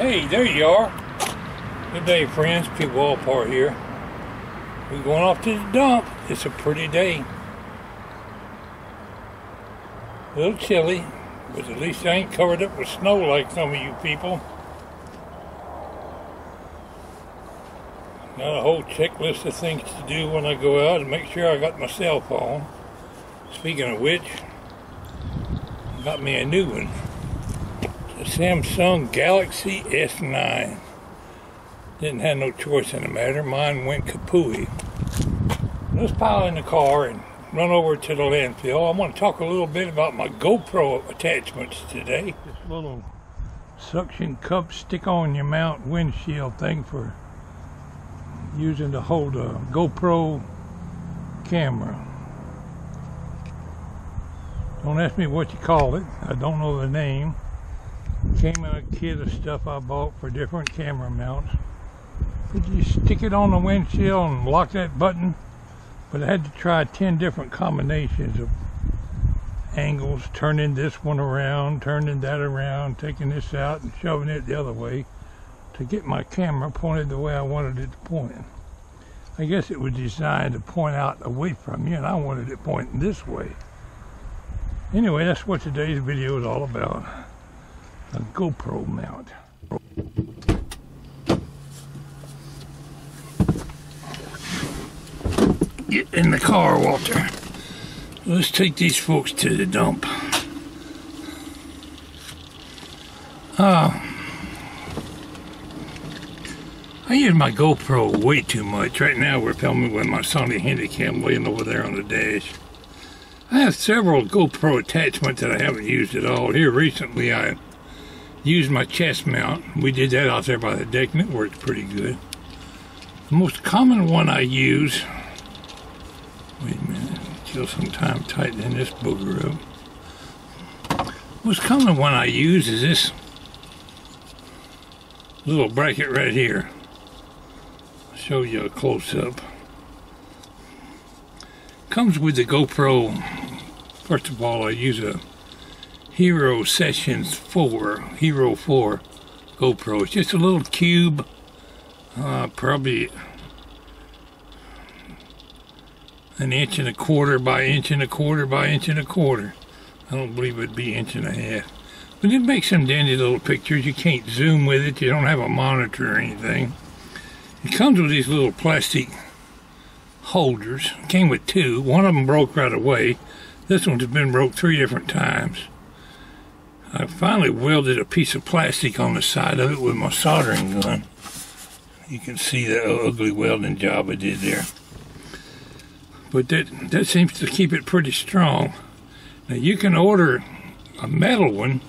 Hey, there you are. Good day, friends. Pwalpar here. We're going off to the dump. It's a pretty day. A little chilly, but at least I ain't covered up with snow like some of you people. Got a whole checklist of things to do when I go out and make sure I got my cell phone. Speaking of which, I got me a new one. It's a Samsung Galaxy S9. Didn't have no choice in the matter. Mine went kapooey. Let's pile in the car and run over to the landfill. I want to talk a little bit about my GoPro attachments today. This little suction cup stick on your mount windshield thing for using to hold a GoPro camera. Don't ask me what you call it. I don't know the name. Came in a kit of stuff I bought for different camera mounts. But you stick it on the windshield and lock that button. But I had to try 10 different combinations of angles, turning this one around, turning that around, taking this out and shoving it the other way to get my camera pointed the way I wanted it to point. I guess it was designed to point out away from you, and I wanted it pointing this way. Anyway, that's what today's video is all about. A GoPro mount. Get in the car, Walter. Let's take these folks to the dump. I use my GoPro way too much. Right now we're filming with my Sony Handycam laying over there on the dash. I have several GoPro attachments that I haven't used at all. Here recently I used my chest mount. We did that out there by the deck and it worked pretty good. The most common one I use, wait a minute, kill some time tightening this booger up. The most common one I use is this little bracket right here. I'll show you a close-up. Comes with the GoPro. First of all, I use a Sessions 4 GoPro. It's just a little cube, probably an 1.25 by 1.25 by 1.25. I don't believe it'd be 1.5. But it makes some dandy little pictures. You can't zoom with it. You don't have a monitor or anything. It comes with these little plastic holders. It came with 2. One of them broke right away. This one's been broke 3 different times. I finally welded a piece of plastic on the side of it with my soldering gun. You can see the ugly welding job I did there. But that seems to keep it pretty strong. Now you can order a metal one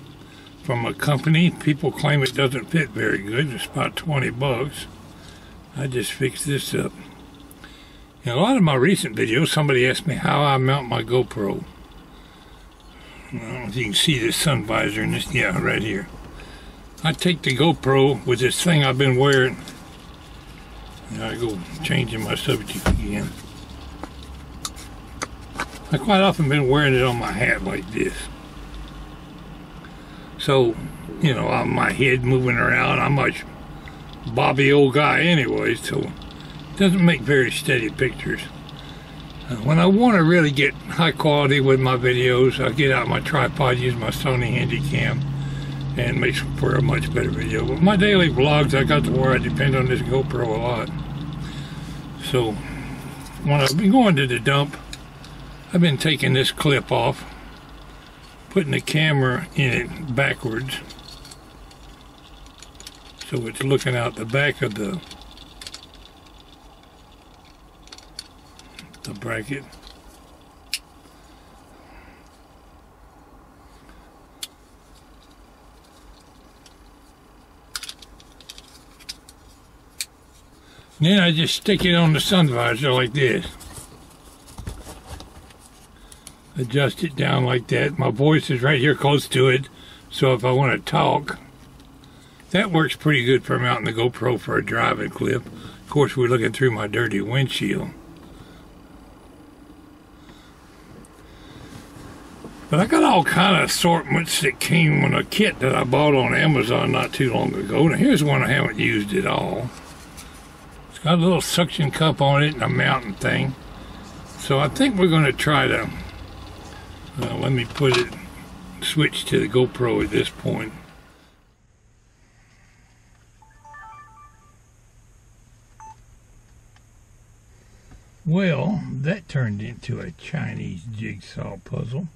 from a company. People claim it doesn't fit very good. It's about 20 bucks. I just fixed this up. In a lot of my recent videos, somebody asked me how I mount my GoPro. I don't know if you can see this sun visor in this, yeah, right here. I take the GoPro with this thing I've been wearing. And I go changing my subject again. I quite often been wearing it on my hat like this. So, you know, my head moving around, I'm a bobby old guy anyway, so it doesn't make very steady pictures. When I want to really get high quality with my videos, I get out my tripod, use my Sony Handycam, and makes for a much better video. But my daily vlogs, I got to where I depend on this GoPro a lot. So, when I've been going to the dump, I've been taking this clip off, putting the camera in it backwards, so it's looking out the back of the bracket. And then I just stick it on the sun visor like this. Adjust it down like that. My voice is right here close to it, so if I want to talk, that works pretty good for mounting the GoPro for a driving clip. Of course, we're looking through my dirty windshield. But I got all kind of assortments that came on a kit that I bought on Amazon not too long ago. Now here's one I haven't used at all. It's got a little suction cup on it and a mounting thing. So I think we're going to try to, let me put it, switch to the GoPro at this point. Well, that turned into a Chinese jigsaw puzzle.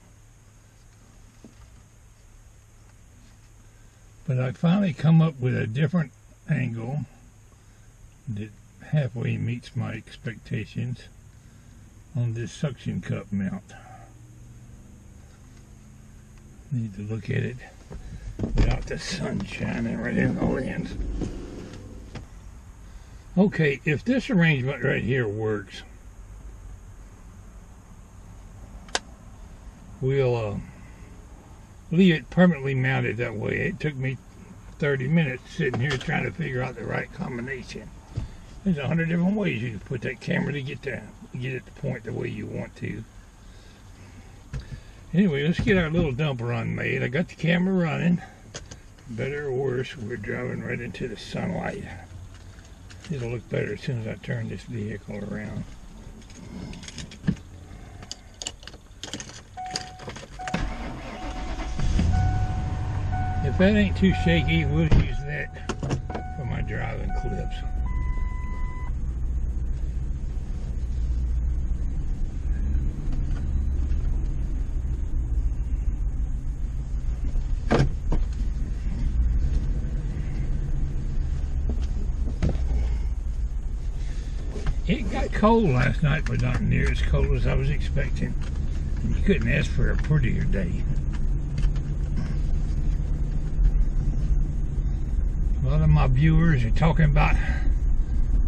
But I finally come up with a different angle that halfway meets my expectations on this suction cup mount. Need to look at it without the sun shining right in the lens. Okay, if this arrangement right here works, we'll leave it permanently mounted that way. It took me 30 minutes sitting here trying to figure out the right combination. There's 100 different ways you can put that camera to get it to point the way you want to. Anyway, let's get our little dump run made. I got the camera running. Better or worse, we're driving right into the sunlight. It'll look better as soon as I turn this vehicle around. If that ain't too shaky, we'll use that for my driving clips. It got cold last night, but not near as cold as I was expecting. You couldn't ask for a prettier day. A lot of my viewers are talking about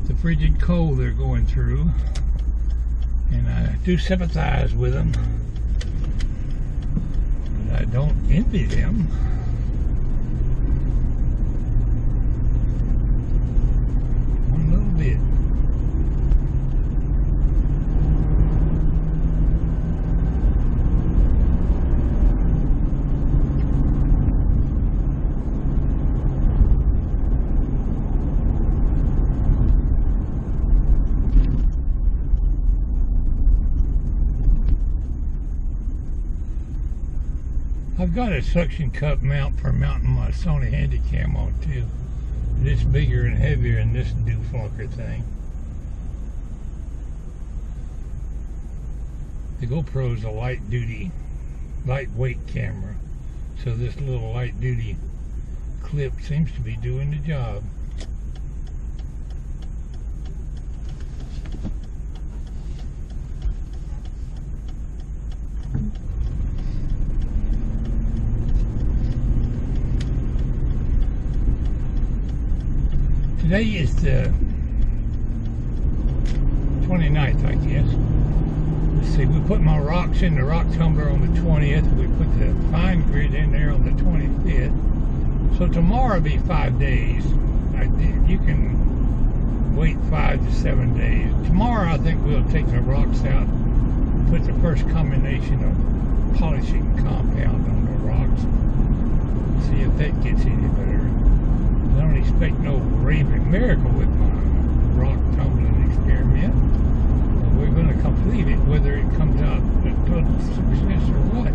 the frigid cold they're going through, and I do sympathize with them, but I don't envy them. One little bit. I've got a suction cup mount for mounting my Sony Handycam on too. It's bigger and heavier than this dooflunker thing. The GoPro is a lightweight camera, so this little light duty clip seems to be doing the job. Today is the 29th, I guess. Let's see, we put my rocks in the rock tumbler on the 20th. We put the fine grit in there on the 25th. So tomorrow will be 5 days. You can wait 5 to 7 days. Tomorrow I think we'll take the rocks out, put the first combination of polishing compound on the rocks. See if that gets any better. I don't expect no raving miracle with my rock tumbling experiment. But we're going to complete it, whether it comes out a total success or what.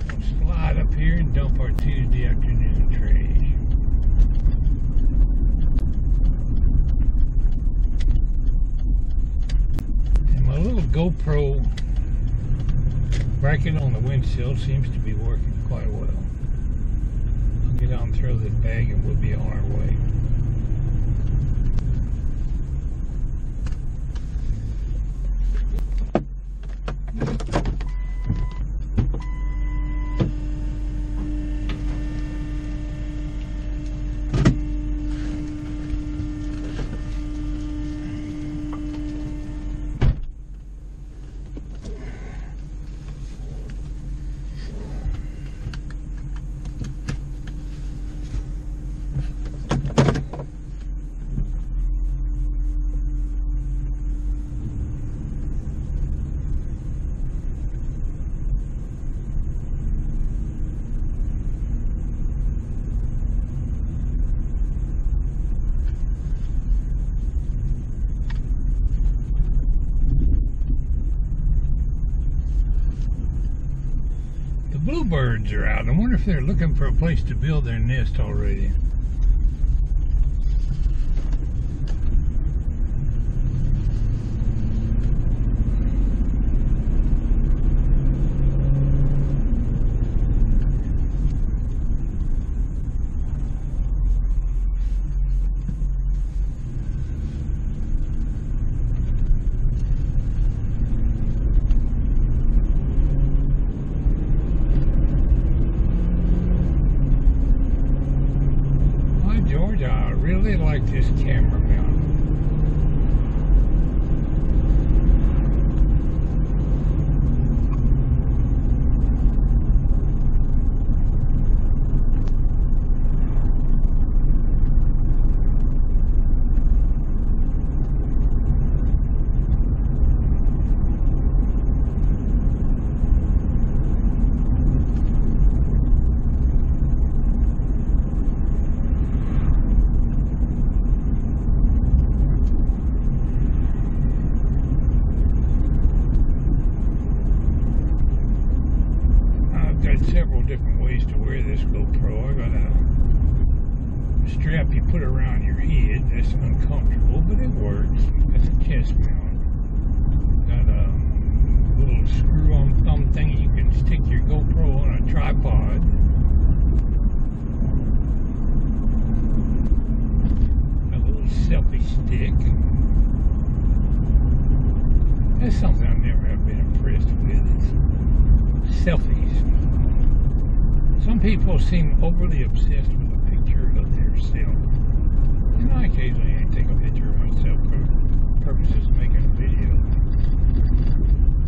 We'll slide up here and dump our Tuesday afternoon trash. And my little GoPro bracket on the windshield seems to be working quite well. I'll get out and throw this bag and we'll be on our way. bluebirds are out. I wonder if they're looking for a place to build their nest already. I really like this camera mount. Several different ways to wear this GoPro. I got a strap you put around your head. That's uncomfortable, but it works. That's a chest mount. Got a little screw-on thumb thing you can stick your GoPro on a tripod. A little selfie stick. That's something I never have been impressed with. Is selfies. Some people seem overly obsessed with a picture of themselves. And I occasionally take a picture of myself for purposes of making a video.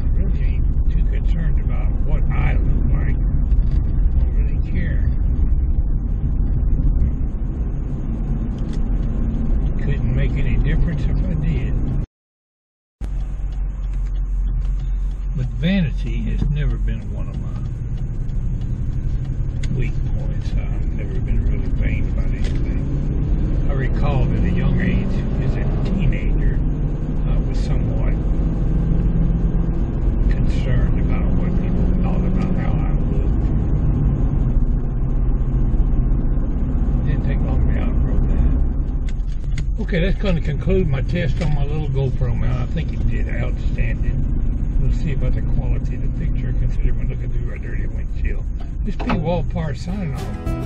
I really ain't too concerned about what I look like. I don't really care. Couldn't make any difference if I did. But vanity has never been one of my weak points. I've never been really vain about anything. I recall that at a young age, as a teenager, I was somewhat concerned about what people thought about how I looked. It didn't take long to outgrow that. Okay, that's going to conclude my test on my little GoPro mount. I think it did outstanding. We'll see about the quality of the picture, considering we're looking through a dirty windshield. This is Pwalpar signing off.